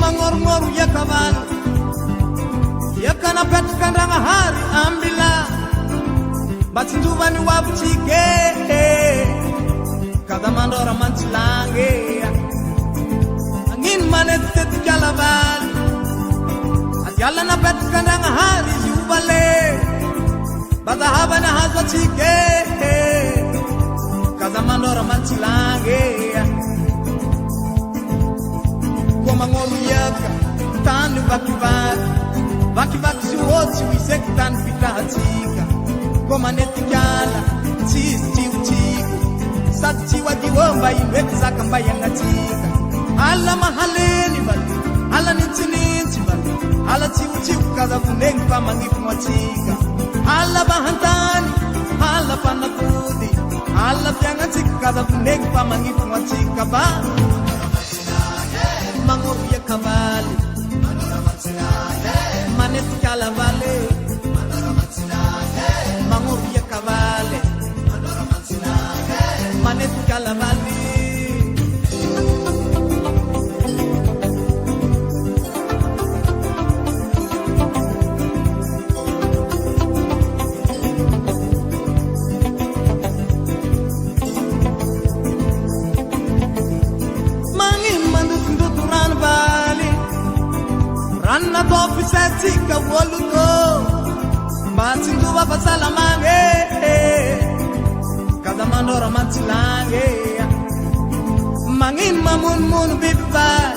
Mangor ya kawan, ya kana petkan hari ambila, batinduvani wabchike, kada mandora manchilange, angin manet tet jalaban, atyala na petkan hari jubale, batahabana hazachike, kada mandora manchilange. Mangoruyaka tanu vakivaki siwotsi wiseki tanu fitahatsika komanetikala tsisi tsiutsiku sati tsiwakiwomba imbeki zaka mbayangatsika ala mahaleni vali ala nitsinitsi vali ala tsiutsiku kaza vunengi pamangifu mwatsika ala vahantani ala panakudi ala vyangatsika kaza vunengi pamangifu mwatsika ba Mangor ya kabali, manet kalavale, mangor ya kabali, manet kalavale. Ranna topi setika woluko Matsinduwa pasalamange Kada mandora mantilange Mangin mamun mun bibi bad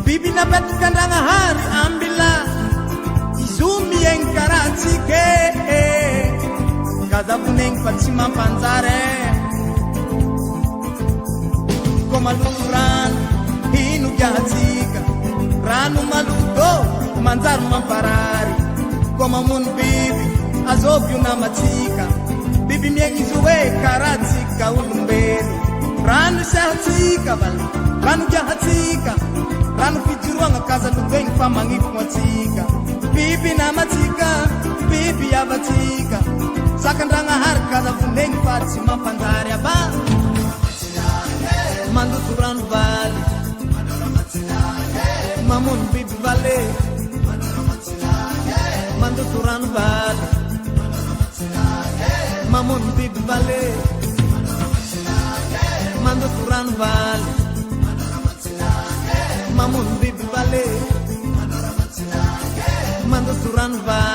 Bibi na petkandanga hari ambila Izumi yang karatike Kada buneng patsima panzare Komaluran hinu jahatika Ranu maludo manzaru mamparari Koma mun bibi azobyu na matika Bibi miengi zuwe karatika ulumbeli Ranu shahatika bala Ranu jahatika Ranu pijuruanga kaza lubengi pamangifu mwatika Bibi na matika Bibi ya batika Sakandanga hari kaza funengi pati mampandari Aba Mandutu ranu bali Mamun bibi vale, mandu turan vale, mamun bibi vale, mandu turan vale, mamun bibi vale, mandu turan vale.